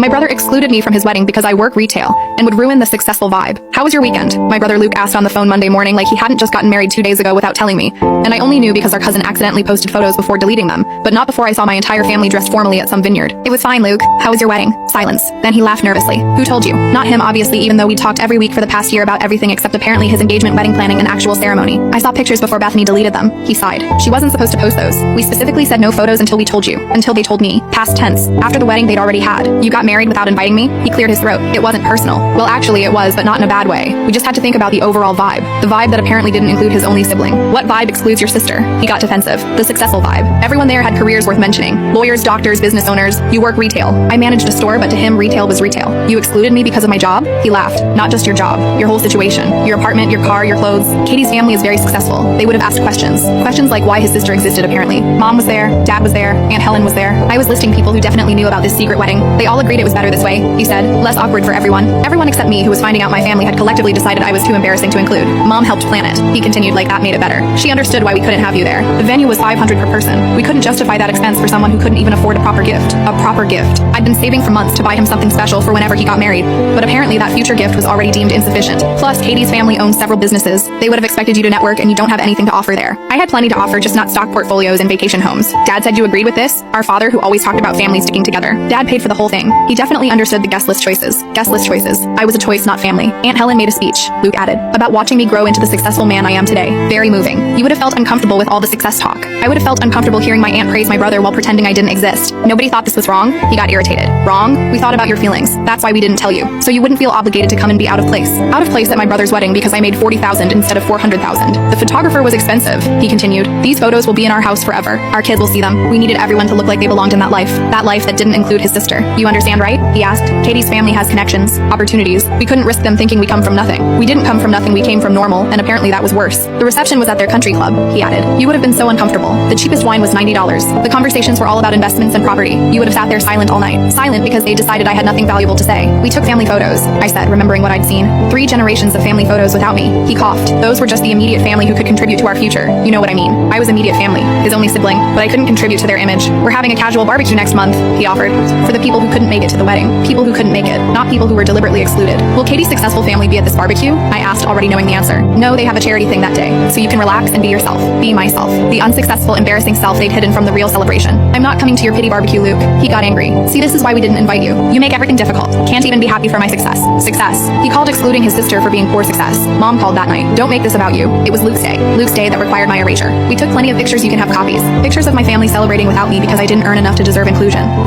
My brother excluded me from his wedding because I work retail and would ruin the successful vibe. How was your weekend? My brother Luke asked on the phone Monday morning like he hadn't just gotten married 2 days ago without telling me. And I only knew because our cousin accidentally posted photos before deleting them, but not before I saw my entire family dressed formally at some vineyard. It was fine, Luke. How was your wedding? Silence. Then he laughed nervously. Who told you? Not him, obviously, even though we talked every week for the past year about everything except apparently his engagement, wedding planning, and actual ceremony. I saw pictures before Bethany deleted them. He sighed. She wasn't supposed to post those. We specifically said no photos until we told you. Until they told me. Past tense. After the wedding they'd already had. You got married without inviting me? He cleared his throat. It wasn't personal. Well, actually it was, but not in a bad way. We just had to think about the overall vibe. The vibe that apparently didn't include his only sibling. What vibe excludes your sister? He got defensive. The successful vibe. Everyone there had careers worth mentioning. Lawyers, doctors, business owners. You work retail. I managed a store, but to him retail was retail. You excluded me because of my job? He laughed. Not just your job. Your whole situation. Your apartment, your car, your clothes. Katie's family is very successful. They would have asked questions. Questions like why his sister existed apparently. Mom was there. Dad was there. Aunt Helen was there. I was listing people who definitely knew about this secret wedding. They all agreed it was better this way, he said. Less awkward for everyone. Everyone except me who was finding out my family had collectively decided I was too embarrassing to include. Mom helped plan it. He continued like that made it better. She understood why we couldn't have you there. The venue was $500 per person. We couldn't justify that expense for someone who couldn't even afford a proper gift. A proper gift. I'd been saving for months to buy him something special for whenever he got married, but apparently that future gift was already deemed insufficient. Plus, Katie's family owns several businesses. They would have expected you to network and you don't have anything to offer there. I had plenty to offer, just not stock portfolios and vacation homes. Dad said you agreed with this? Our father, who always talked about families sticking together. Dad paid for the whole thing. He definitely understood the guest list choices. Guest list choices. I was a choice, not family. Aunt Helen made a speech, Luke added, about watching me grow into the successful man I am today. Very moving. You would have felt uncomfortable with all the success talk. I would have felt uncomfortable hearing my aunt praise my brother while pretending I didn't exist. Nobody thought this was wrong? He got irritated. Wrong? We thought about your feelings. That's why we didn't tell you. So you wouldn't feel obligated to come and be out of place. Out of place at my brother's wedding because I made $40,000 instead of $400,000. The photographer was expensive, he continued. These photos will be in our house forever. Our kids will see them. We needed everyone to look like they belonged in that life. That life that didn't include his sister. You understand, right? He asked. Katie's family has connections, opportunities. We couldn't risk them thinking we come from nothing. We didn't come from nothing, we came from normal, and apparently that was worse. The reception was at their country club, he added. You would have been so uncomfortable. The cheapest wine was $90. The conversations were all about investments and property. You would have sat there silent all night. Silent because they decided I had nothing valuable to say. We took family photos, I said, remembering what I'd seen. 3 generations of family photos without me. He coughed. Those were just the immediate family who could contribute to our future. You know what I mean. I was immediate family, his only sibling, but I couldn't contribute to their image. We're having a casual barbecue next month, he offered, for the people who couldn't make it to the wedding. People who couldn't make it, not people who were deliberately excluded. Will Katie's successful family be at this barbecue? I asked, already knowing the answer. No, they have a charity thing that day, so you can relax and be yourself. Be myself. The unsuccessful, embarrassing self they'd hidden from the real celebration. I'm not coming to your pity barbecue, Luke. He got angry. See, this is why we didn't invite you. You make everything difficult. Can't even be happy for my success. Success. He called excluding his sister for being poor success. Mom called that night. Don't make this about you. It was Luke's day. Luke's day that required my erasure. We took plenty of pictures, you can have copies. Pictures of my family celebrating without me because I didn't earn enough to deserve inclusion.